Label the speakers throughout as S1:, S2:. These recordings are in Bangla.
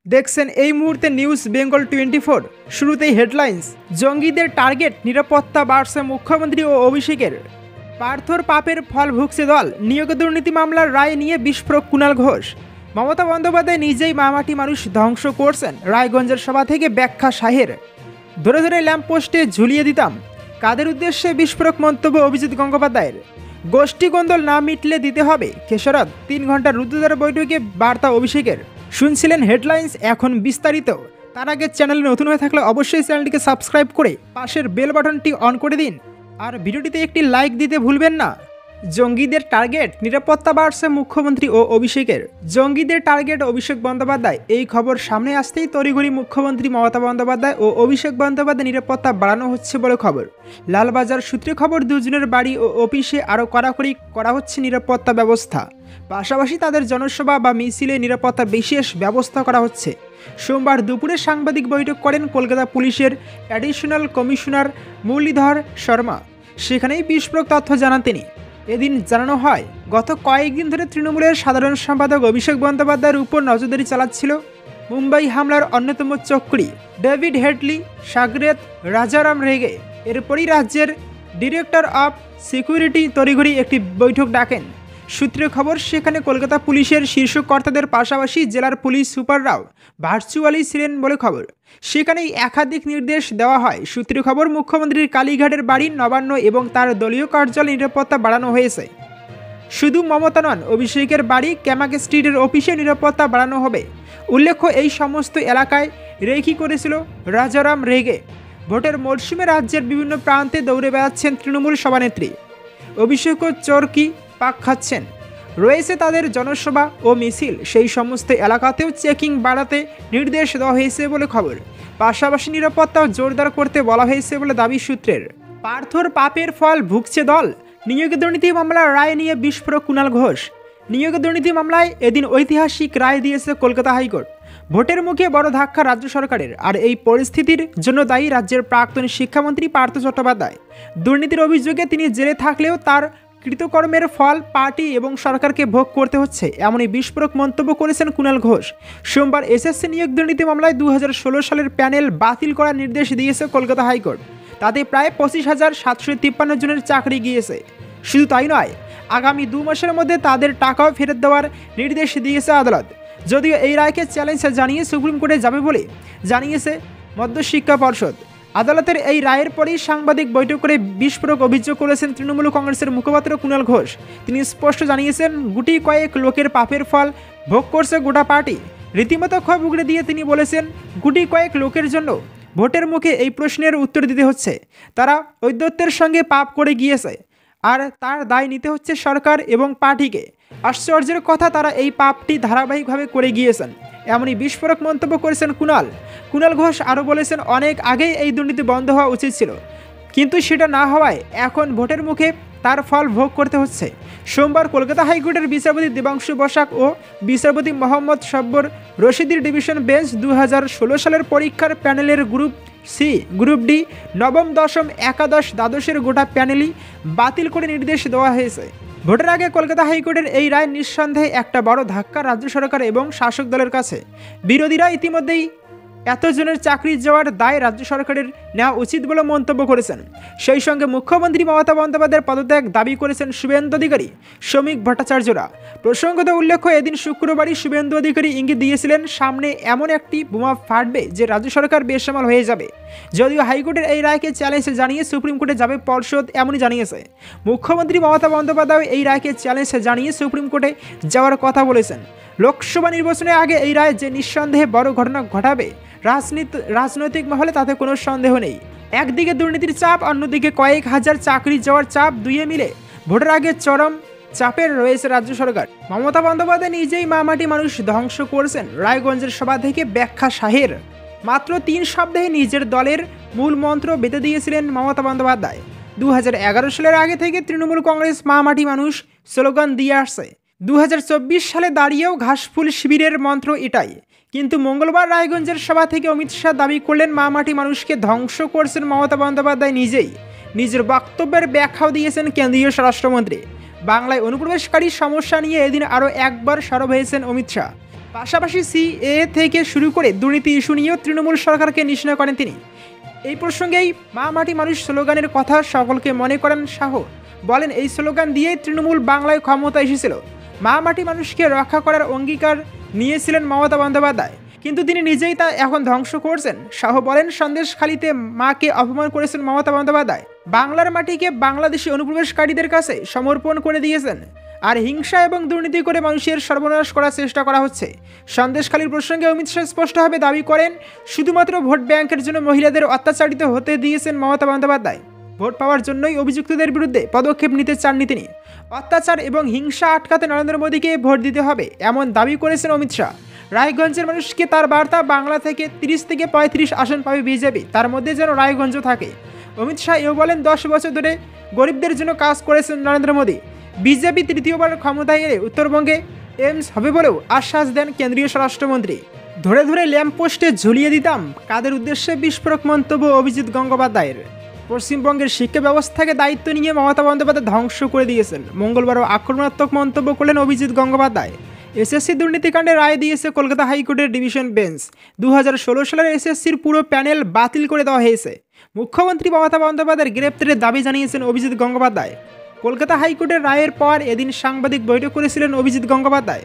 S1: দেখছেন এই মুহূর্তে নিউজ বেঙ্গল 24। শুরুতেই হেডলাইন্স। জঙ্গিদের টার্গেট, নিরাপত্তা বাড়ছে মুখ্যমন্ত্রী ও অভিষেকের। পার্থর পাপের ফল ভুগছে দল, নিয়োগ দুর্নীতি মামলার রায় নিয়ে বিস্ফোরক কুণাল ঘোষ। মমতা বন্দ্যোপাধ্যায় নিজেই মামাটি মানুষ ধ্বংস করছেন, রায়গঞ্জের সভা থেকে ব্যাখ্যা শাহের। ধরে ধরে ল্যাম্পপোস্টে ঝুলিয়ে দিতাম, কাদের উদ্দেশ্যে বিস্ফোরক মন্তব্য অভিজিৎ গঙ্গোপাধ্যায়ের। গোষ্ঠী কোন্দল না মিটলে দিতে হবে খেসারত, 3 ঘন্টার রুদ্ধদ্বার বৈঠকে বার্তা অভিষেকের। শুনছিলেন হেডলাইন্স, এখন বিস্তারিত। তার আগে চ্যানেলে নতুন হয়ে থাকলে অবশ্যই চ্যানেলটিকে সাবস্ক্রাইব করে পাশের বেল বাটনটি অন করে দিন, আর ভিডিওটিতে একটি লাইক দিতে ভুলবেন না। জঙ্গিদের টার্গেট, নিরাপত্তা বাড়ছে মুখ্যমন্ত্রী ও অভিষেকের। জঙ্গিদের টার্গেট অভিষেক বন্দ্যোপাধ্যায়, এই খবর সামনে আসতেই তড়িঘড়ি মুখ্যমন্ত্রী মমতা বন্দ্যোপাধ্যায় ও অভিষেক বন্দ্যোপাধ্যায় নিরাপত্তা বাড়ানো হচ্ছে বলে খবর। লালবাজার সূত্রে খবর, দুজনের বাড়ি ও অফিসে আরও কড়াকড়ি করা হচ্ছে নিরাপত্তা ব্যবস্থা। পাশাপাশি তাদের জনসভা বা মিছিলে নিরাপত্তা বিশেষ ব্যবস্থা করা হচ্ছে। সোমবার দুপুরে সাংবাদিক বৈঠক করেন কলকাতা পুলিশের অ্যাডিশনাল কমিশনার মুরলীধর শর্মা। সেখানেই বিস্ফোরক তথ্য জানান তিনি। এদিন জানানো হয়, গত কয়েকদিন ধরে তৃণমূলের সাধারণ সম্পাদক অভিষেক বন্দ্যোপাধ্যায়ের উপর নজরদারি চালাচ্ছিল মুম্বাই হামলার অন্যতম চক্রী ডেভিড হেডলি, সাগরেত রাজারাম রেগে। এরপরই রাজ্যের ডিরেক্টর অফ সিকিউরিটি তড়িঘড়ি একটি বৈঠক ডাকেন। সূত্রের খবর, সেখানে কলকাতা পুলিশের শীর্ষ কর্তাদের পাশাপাশি জেলার পুলিশ সুপাররাও ভার্চুয়ালি ছিলেন বলে খবর। সেখানেই একাধিক নির্দেশ দেওয়া হয়। সূত্রের খবর, মুখ্যমন্ত্রীর কালীঘাটের বাড়ি, নবান্ন এবং তার দলীয় কার্যালয় নিরাপত্তা বাড়ানো হয়েছে। শুধু মমতা নন, অভিষেকের বাড়ি, ক্যামাক স্ট্রিটের অফিসে নিরাপত্তা বাড়ানো হবে। উল্লেখ্য, এই সমস্ত এলাকায় রেকি করেছিল রাজারাম রেগে। ভোটের মরশুমে রাজ্যের বিভিন্ন প্রান্তে দৌড়ে বেড়াচ্ছেন তৃণমূল সভানেত্রী। অভিষেকও চরকি পাক খাচ্ছেন। রয়েছে তাদের জনসভা ও মিছিল, সেই সমস্ত এলাকাতেও চেকিং বাড়াতে নির্দেশ দেওয়া হয়েছে বলে খবর। পাশাপাশি নিরাপত্তাও জোরদার করতে বলা হয়েছে বলে দাবি সূত্রের। পার্থর পাপের ফল ভুগছে দল, নিয়োগ দুর্নীতি মামলার রায় নিয়ে বিস্ফোরক কুণাল ঘোষ। নিয়োগ দুর্নীতি মামলায় এদিন ঐতিহাসিক রায় দিয়েছে কলকাতা হাইকোর্ট। ভোটের মুখে বড় ধাক্কা রাজ্য সরকারের, আর এই পরিস্থিতির জন্য দায়ী রাজ্যের প্রাক্তন শিক্ষামন্ত্রী পার্থ চট্টোপাধ্যায়। দুর্নীতির অভিযোগে তিনি জেলে থাকলেও তার কৃতকর্মের ফল পার্টি এবং সরকারকে ভোগ করতে হচ্ছে, এমনই বিস্ফোরক মন্তব্য করেছেন কুণাল ঘোষ। সোমবার এসএসসি নিয়োগ দুর্নীতি মামলায় 2016 সালের প্যানেল বাতিল করার নির্দেশ দিয়েছে কলকাতা হাইকোর্ট। তাতে প্রায় 25,753 জনের চাকরি গিয়েছে। শুধু তাই নয়, আগামী 2 মাসের মধ্যে তাদের টাকাও ফেরত দেওয়ার নির্দেশ দিয়েছে আদালত। যদিও এই রায়কে চ্যালেঞ্জ জানিয়ে সুপ্রিম কোর্টে যাবে বলে জানিয়েছে মধ্যশিক্ষা পর্ষদ। আদালতের এই রায়ের পরেই সাংবাদিক বৈঠক করে বিস্ফোরক অভিযোগ করেছেন তৃণমূল কংগ্রেসের মুখপাত্র কুণাল ঘোষ। তিনি স্পষ্ট জানিয়েছেন, গুটি কয়েক লোকের পাপের ফল ভোগ করছে গোটা পার্টি। রীতিমতো ক্ষোভ উগড়ে দিয়ে তিনি বলেছেন, গুটি কয়েক লোকের জন্য ভোটের মুখে এই প্রশ্নের উত্তর দিতে হচ্ছে। তারা ঔদ্ধত্যের সঙ্গে পাপ করে গিয়েছে, আর তার দায় নিতে হচ্ছে সরকার এবং পার্টিকে। আশ্চর্যের কথা, তারা এই পাপটি ধারাবাহিকভাবে করে গিয়েছেন, এমনই বিস্ফোরক মন্তব্য করেছেন কুণাল ঘোষ। আরও বলেছেন, অনেক আগেই এই দুর্নীতি বন্ধ হওয়া উচিত ছিল, কিন্তু সেটা না হওয়ায় এখন ভোটের মুখে তার ফল ভোগ করতে হচ্ছে। সোমবার কলকাতা হাইকোর্টের বিচারপতি দেবাংশু বসাক ও বিচারপতি মোহাম্মদ সব্বর রশিদির ডিভিশন বেঞ্চ 2016 সালের পরীক্ষার প্যানেলের গ্রুপ সি, গ্রুপ ডি, নবম, দশম, একাদশ, দ্বাদশের গোটা প্যানেলই বাতিল করে নির্দেশ দেওয়া হয়েছে। ভোটের আগে কলকাতা হাইকোর্টের এই রায় নিঃসন্দেহে একটা বড় ধাক্কা রাজ্য সরকার এবং শাসক দলের কাছে। বিরোধীরা ইতিমধ্যেই এতজনের চাকরি যাওয়ার দায় রাজ্য সরকারের নেওয়া উচিত বলে মন্তব্য করেছেন। সেই সঙ্গে মুখ্যমন্ত্রী মমতা বন্দ্যোপাধ্যায়ের পদত্যাগ দাবি করেছেন শুভেন্দু অধিকারী, শ্রমিক ভট্টাচার্যরা। প্রসঙ্গত উল্লেখ্য, এদিন শুক্রবারই শুভেন্দু অধিকারী ইঙ্গিত দিয়েছিলেন, সামনে এমন একটি বোমা ফাটবে যে রাজ্য সরকার বেসামাল হয়ে যাবে। যদিও হাইকোর্টের এই রায়কে চ্যালেঞ্জ জানিয়ে সুপ্রিম কোর্টে যাবে পর্ষদ, এমনই জানিয়েছে। মুখ্যমন্ত্রী মমতা বন্দ্যোপাধ্যায় এই রায়কে চ্যালেঞ্জ জানিয়ে সুপ্রিম কোর্টে যাওয়ার কথা বলেছেন। লোকসভা নির্বাচনের আগে এই রায় যে নিঃসন্দেহে বড় ঘটনা ঘটাবে রাজনৈতিক মহলে, তাতে কোনো সন্দেহ নেই। একদিকে দুর্নীতির চাপ, অন্যদিকে কয়েক হাজার চাকরি যাওয়ার চাপ, দুইয়ে মিলে ভোটের আগে চরম চাপের রয়েছে রাজ্য সরকার। মমতা বন্দ্যোপাধ্যায় নিজেই মামাটি মানুষ ধ্বংস করছেন, রায়গঞ্জের সভা থেকে ব্যাখ্যা শাহের। মাত্র 3 সপ্তাহে নিজের দলের মূল মন্ত্র বেঁধে দিয়েছিলেন মমতা বন্দ্যোপাধ্যায়। 2011 সালের আগে থেকে তৃণমূল কংগ্রেস মামাটি মানুষ স্লোগান দিয়ে আসছে। 2024 সালে দাঁড়িয়েও ঘাসফুল শিবিরের মন্ত্র এটাই। কিন্তু মঙ্গলবার রায়গঞ্জের সভা থেকে অমিত শাহ দাবি করলেন, মামাটি মানুষকে ধ্বংস করছেন মমতা বন্দ্যোপাধ্যায় নিজেই। নিজের বক্তব্যের ব্যাখ্যাও দিয়েছেন কেন্দ্রীয় স্বরাষ্ট্রমন্ত্রী। বাংলায় অনুপ্রবেশকারী সমস্যা নিয়ে এদিন আরও একবার সরব হয়েছেন অমিত শাহ। পাশাপাশি সিএ থেকে শুরু করে দুর্নীতি ইস্যু নিয়েও তৃণমূল সরকারকে নিশানা করেন তিনি। এই প্রসঙ্গেই মা মাটি মানুষ স্লোগানের কথা সকলকে মনে করেন শাহ। বলেন, এই স্লোগান দিয়েই তৃণমূল বাংলায় ক্ষমতা এসেছিল। মা মাটি মানুষকে রক্ষা করার অঙ্গীকার নিয়েছিলেন মমতা বন্দ্যোপাধ্যায়, কিন্তু তিনি নিজেই তা এখন ধ্বংস করছেন। শাহ বলেন, সন্দেশখালিতে মাকে অপমান করেছেন মমতা বন্দ্যোপাধ্যায়। বাংলার মাটিকে বাংলাদেশি অনুপ্রবেশকারীদের কাছে সমর্পণ করে দিয়েছেন, আর হিংসা এবং দুর্নীতি করে মানুষের সর্বনাশ করার চেষ্টা করা হচ্ছে। সন্দেশখালির প্রসঙ্গে অমিত শাহ স্পষ্টভাবে দাবি করেন, শুধুমাত্র ভোট ব্যাংকের জন্য মহিলাদের অত্যাচারিত হতে দিয়েছেন মমতা বন্দ্যোপাধ্যায়। ভোট পাওয়ার জন্যই অভিযুক্তদের বিরুদ্ধে পদক্ষেপ নিতে চাননি তিনি। অত্যাচার এবং হিংসা আটকাতে নরেন্দ্র মোদীকে ভোট দিতে হবে, এমন দাবি করেছেন অমিত শাহ। রায়গঞ্জের মানুষকে তার বার্তা, বাংলা থেকে 30 থেকে 35 আসন পাবে বিজেপি, তার মধ্যে যেন রায়গঞ্জ থাকে। অমিত শাহ এও বলেন, 10 বছর ধরে গরিবদের জন্য কাজ করেছেন নরেন্দ্র মোদী। বিজেপি তৃতীয়বার ক্ষমতায় এলে উত্তরবঙ্গে এইমস হবে বলেও আশ্বাস দেন কেন্দ্রীয় স্বরাষ্ট্রমন্ত্রী। ধরে ধরে ল্যাম্পপোস্টে ঝুলিয়ে দিতাম, কাদের উদ্দেশ্যে বিস্ফোরক মন্তব্য অভিজিৎ গঙ্গোপাধ্যায়ের। পশ্চিমবঙ্গের শিক্ষা ব্যবস্থাকে দায়িত্ব নিয়ে মমতা বন্দ্যোপাধ্যায় ধ্বংস করে দিয়েছেন। মঙ্গলবারও আক্রমণাত্মক মন্তব্য করলেন অভিজিৎ গঙ্গোপাধ্যায়। এসএসসি দুর্নীতিকাণ্ডে রায় দিয়েছে কলকাতা হাইকোর্টের ডিভিশন বেঞ্চ। 2016 সালের এসএসসির পুরো প্যানেল বাতিল করে দেওয়া হয়েছে। মুখ্যমন্ত্রী মমতা বন্দ্যোপাধ্যায়ের গ্রেপ্তারের দাবি জানিয়েছেন অভিজিৎ গঙ্গোপাধ্যায়। কলকাতা হাইকোর্টের রায়ের পর এদিন সাংবাদিক বৈঠক করেছিলেন অভিজিৎ গঙ্গোপাধ্যায়।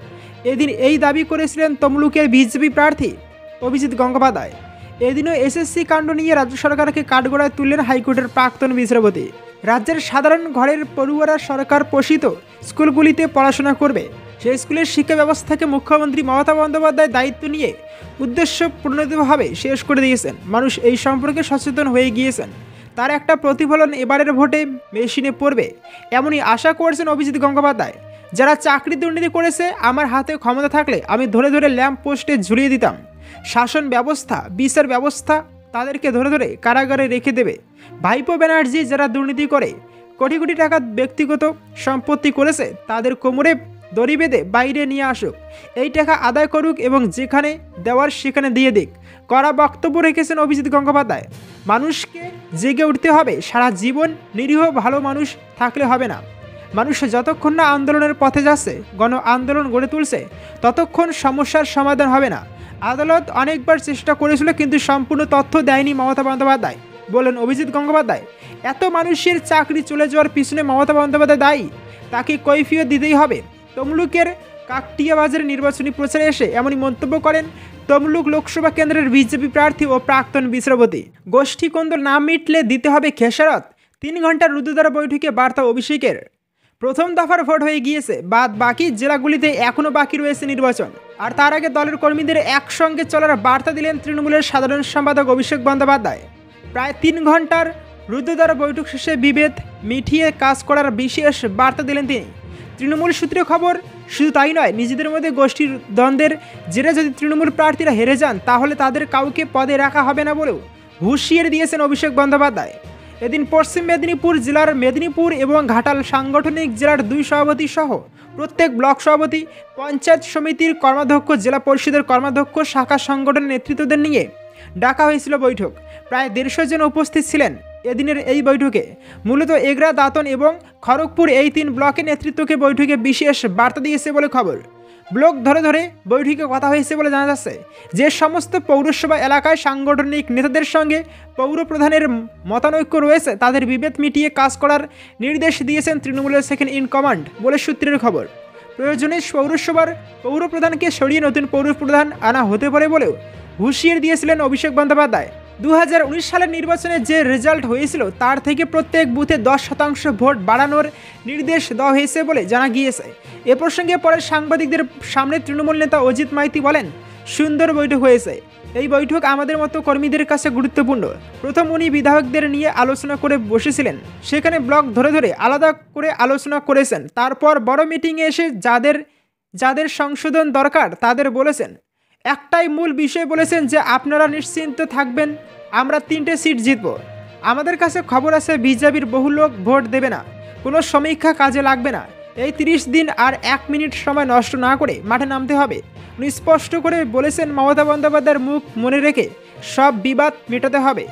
S1: এদিন এই দাবি করেছিলেন তমলুকের বিজেপি প্রার্থী অভিজিৎ গঙ্গোপাধ্যায়। এদিনও এসএসসি কাণ্ড নিয়ে রাজ্য সরকারকে কাঠগড়ায় তুললেন হাইকোর্টের প্রাক্তন বিচারপতি। রাজ্যের সাধারণ ঘরের পড়ুয়ারা সরকার পোষিত স্কুলগুলিতে পড়াশোনা করবে, সেই স্কুলের শিক্ষা ব্যবস্থাকে মুখ্যমন্ত্রী মমতা বন্দ্যোপাধ্যায় দায়িত্ব নিয়ে উদ্দেশ্যপ্রণোদিতভাবে শেষ করে দিয়েছেন। মানুষ এই সম্পর্কে সচেতন হয়ে গিয়েছেন, তার একটা প্রতিফলন এবারের ভোটে মেশিনে পড়বে, এমনই আশা করছেন অভিজিৎ গঙ্গোপাধ্যায়। যারা চাকরি দুর্নীতি করেছে, আমার হাতে ক্ষমতা থাকলে আমি ধরে ধরে ল্যাম্প পোস্টে ঝুলিয়ে দিতাম। শাসন ব্যবস্থা, বিচার ব্যবস্থা তাদেরকে ধরে ধরে কারাগারে রেখে দেবে। ভাইপো ব্যানার্জি যারা দুর্নীতি করে কোটি কোটি টাকা ব্যক্তিগত সম্পত্তি করেছে, তাদের কোমরে দড়ি বেঁধে বাইরে নিয়ে আসুক, এই টাকা আদায় করুক এবং যেখানে দেওয়ার সেখানে দিয়ে দিক। কড়া বক্তব্য রেখেছেন অভিজিৎ গঙ্গোপাধ্যায়। মানুষকে জেগে উঠতে হবে, সারা জীবন নিরীহ ভালো মানুষ থাকলে হবে না। মানুষ যতক্ষণ না আন্দোলনের পথে যাচ্ছে, গণ আন্দোলন গড়ে তুলছে, ততক্ষণ সমস্যার সমাধান হবে না। আদালত অনেকবার চেষ্টা করেছিল, কিন্তু সম্পূর্ণ তথ্য দেয়নি মমতা বন্দ্যোপাধ্যায়, বলেন অভিজিৎ গঙ্গোপাধ্যায়। এত মানুষের চাকরি চলে যাওয়ার পিছনে মমতা বন্দ্যোপাধ্যায় দায়ী, তাকে কৈফিয়ত দিতেই হবে। তমলুকের কাকটিয়া বাজারে নির্বাচনী প্রচারে এসে এমনই মন্তব্য করেন তমলুক লোকসভা কেন্দ্রের বিজেপি প্রার্থী ও প্রাক্তন বিচারপতি। গোষ্ঠী কোন্দল না মিটলে দিতে হবে খেসারত। 3 ঘন্টার রুদ্ধদ্বার বৈঠকে বার্তা অভিষেকের। প্রথম দফার ভোট হয়ে গিয়েছে, বাকি জেলাগুলিতে এখনও বাকি রয়েছে নির্বাচন। আর তার আগে দলের কর্মীদের একসঙ্গে চলার বার্তা দিলেন তৃণমূলের সাধারণ সম্পাদক অভিষেক বন্দ্যোপাধ্যায়। প্রায় 3 ঘন্টার রুদ্ধদ্বার বৈঠক শেষে বিভেদ মিটিয়ে কাজ করার বিশেষ বার্তা দিলেন তিনি। তৃণমূল সূত্রে খবর, শুধু তাই নয়, নিজেদের মধ্যে গোষ্ঠীর দ্বন্দ্বের জেরে যদি তৃণমূল প্রার্থীরা হেরে যান, তাহলে তাদের কাউকে পদে রাখা হবে না বলেও হুঁশিয়ারি দিয়েছেন অভিষেক বন্দ্যোপাধ্যায়। এদিন পশ্চিম মেদিনীপুর জেলার মেদিনীপুর এবং ঘাটাল সাংগঠনিক জেলার 2 সভাপতি সহ প্রত্যেক ব্লক সভাপতি, পঞ্চায়েত সমিতির কর্মাধ্যক্ষ, জেলা পরিষদের কর্মাধ্যক্ষ, শাখা সংগঠনের নেতৃত্বদের নিয়ে ডাকা হয়েছিল বৈঠক। প্রায় 150 জন উপস্থিত ছিলেন এদিনের এই বৈঠকে। মূলত এগরা, দাঁতন এবং খড়গপুর এই 3 ব্লকের নেতৃত্বকে বৈঠকে বিশেষ বার্তা দিয়েছে বলে খবর। ব্লক ধরে ধরে বৈঠকে কথা হয়েছে বলে জানা যাচ্ছে। যে সমস্ত পৌরসভা এলাকায় সাংগঠনিক নেতাদের সঙ্গে পৌর প্রধানের মতানৈক্য রয়েছে, তাদের বিভেদ মিটিয়ে কাজ করার নির্দেশ দিয়েছেন তৃণমূলের সেকেন্ড ইন কমান্ড বলে সূত্রের খবর। প্রয়োজনে পৌরসভার পৌর প্রধানকে সরিয়ে নতুন পৌর প্রধান আনা হতে পারে বলেও হুঁশিয়ারি দিয়েছিলেন অভিষেক বন্দ্যোপাধ্যায়। 2019 সালের নির্বাচনে যে রেজাল্ট হয়েছিল, তার থেকে প্রত্যেক বুথে 10% ভোট বাড়ানোর নির্দেশ দেওয়া হয়েছে বলে জানা গিয়েছে। এ প্রসঙ্গে পরে সাংবাদিকদের সামনে তৃণমূল নেতা অজিত মাইতি বলেন, সুন্দর বৈঠক হয়েছে। এই বৈঠক আমাদের মতো কর্মীদের কাছে গুরুত্বপূর্ণ। প্রথম উনি বিধায়কদের নিয়ে আলোচনা করে বসেছিলেন, সেখানে ব্লক ধরে ধরে আলাদা করে আলোচনা করেছেন। তারপর বড় মিটিংয়ে এসে যাদের সংশোধন দরকার তাদের বলেছেন। একটাই মূল বিষয় বলেছেন যে আপনারা নিশ্চিন্ত থাকবেন, আমরা 3টে সিট জিতব। আমাদের কাছে খবর আছে বিজেপির বহু লোক ভোট দেবে না, কোনো সমীক্ষা কাজে লাগবে না। এই 30 দিন আর 1 মিনিট সময় নষ্ট না করে মাঠে নামতে হবে। উনি স্পষ্ট করে বলেছেন, মমতা বন্দ্যোপাধ্যায়ের মুখ মনে রেখে সব বিবাদ মেটাতে হবে।